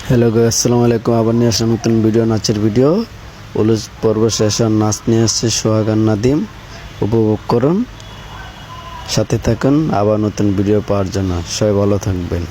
Hello guys, আসসালামু আলাইকুম। আবার নিয়ে আসলাম নতুন ভিডিও, নাচের ভিডিও। উলুস পর্ব শেষ আর নাচ নিয়ে আসছে সোহাগ আর নাদিম। উপভোগ করুন, সাথে থাকুন আবার নতুন ভিডিও পাওয়ার জন্য। সবাই ভালো থাকবেন।